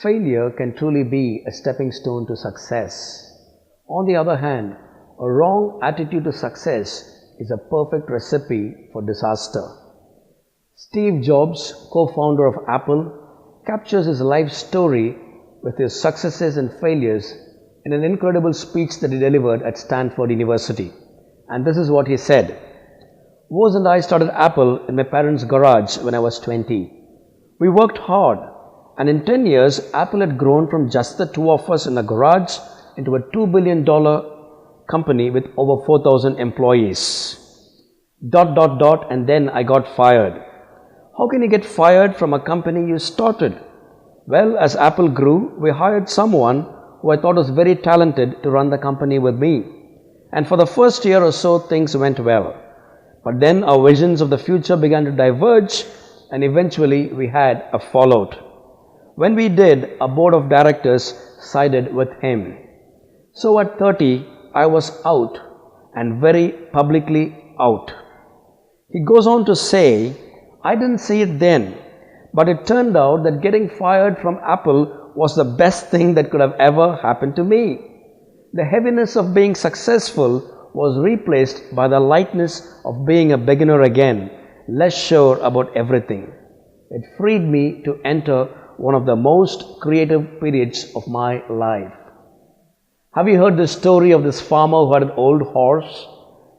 Failure can truly be a stepping stone to success. On the other hand, a wrong attitude to success is a perfect recipe for disaster. Steve Jobs, co-founder of Apple, captures his life story with his successes and failures in an incredible speech that he delivered at Stanford University. And this is what he said. Woz and I started Apple in my parents' garage when I was 20. We worked hard, and in 10 years, Apple had grown from just the two of us in a garage into a $2 billion company with over 4,000 employees. And then I got fired. How can you get fired from a company you started? Well, as Apple grew, we hired someone who I thought was very talented to run the company with me. And for the first year or so, things went well. But then our visions of the future began to diverge, and eventually we had a fallout. When we did, our board of directors sided with him. So at 30, I was out, and very publicly out. He goes on to say, I didn't see it then, but it turned out that getting fired from Apple was the best thing that could have ever happened to me. The heaviness of being successful was replaced by the lightness of being a beginner again, less sure about everything. It freed me to enter one of the most creative periods of my life. Have you heard the story of this farmer who had an old horse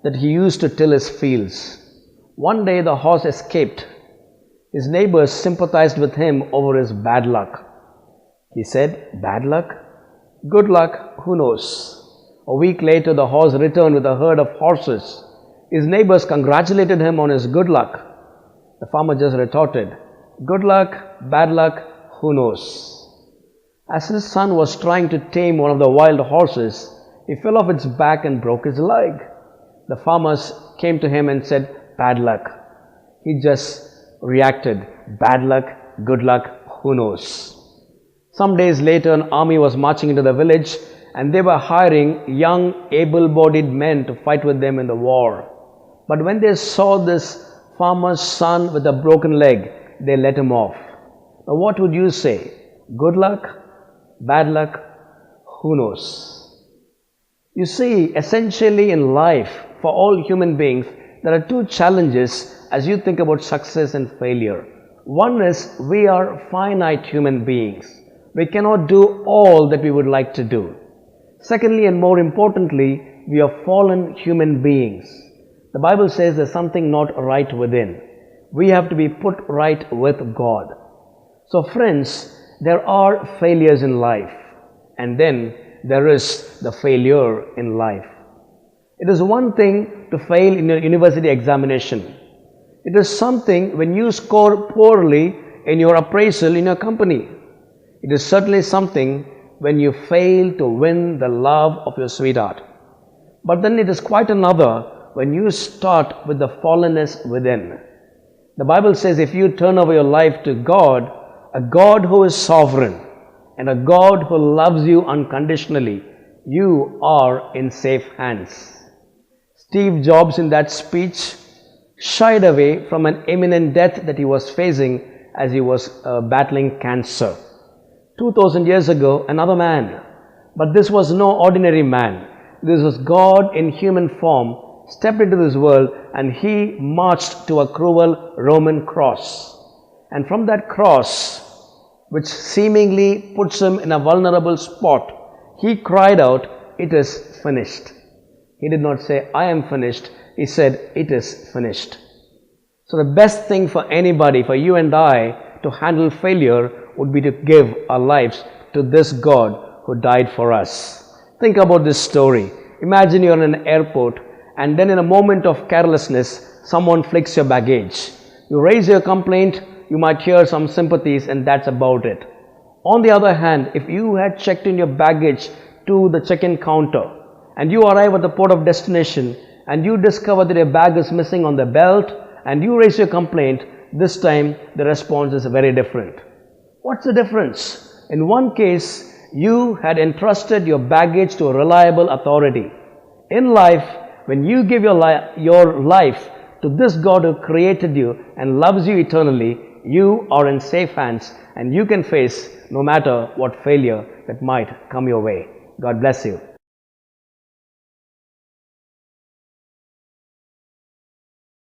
that he used to till his fields? One day the horse escaped. His neighbors sympathized with him over his bad luck. He said, "Bad luck? Good luck, who knows?" A week later, the horse returned with a herd of horses. His neighbors congratulated him on his good luck. The farmer just retorted, "Good luck, bad luck, who knows?" As his son was trying to tame one of the wild horses, he fell off its back and broke his leg. The farmers came to him and said, "Bad luck." He just reacted, "Bad luck, good luck, who knows?" Some days later, an army was marching into the village, and they were hiring young, able-bodied men to fight with them in the war. But when they saw this farmer's son with a broken leg, they let him off. Now what would you say? Good luck? Bad luck? Who knows? You see, essentially in life, for all human beings, there are two challenges as you think about success and failure. One is we are finite human beings. We cannot do all that we would like to do. Secondly, and more importantly, we are fallen human beings. The Bible says there's something not right within. We have to be put right with God. So friends, there are failures in life, and then there is the failure in life. It is one thing to fail in your university examination. It is something when you score poorly in your appraisal in your company. It is certainly something when you fail to win the love of your sweetheart. But then it is quite another when you start with the fallenness within. The Bible says if you turn over your life to God, a God who is sovereign and a God who loves you unconditionally, you are in safe hands. Steve Jobs in that speech shied away from an imminent death that he was facing as he was battling cancer. 2000 years ago, another man, but this was no ordinary man. This was God in human form, stepped into this world, and he marched to a cruel Roman cross. And from that cross, which seemingly puts him in a vulnerable spot, he cried out, "It is finished." He did not say, "I am finished." He said, "It is finished." So the best thing for anybody, for you and I, to handle failure would be to give our lives to this God who died for us. Think about this story. Imagine you're in an airport, and then in a moment of carelessness, someone flicks your baggage. You raise your complaint, you might hear some sympathies, and that's about it. On the other hand, if you had checked in your baggage to the check-in counter, and you arrive at the port of destination, and you discover that your bag is missing on the belt, and you raise your complaint, this time the response is very different. What's the difference? In one case, you had entrusted your baggage to a reliable authority. In life, when you give your life to this God who created you and loves you eternally, you are in safe hands and you can face no matter what failure that might come your way. God bless you.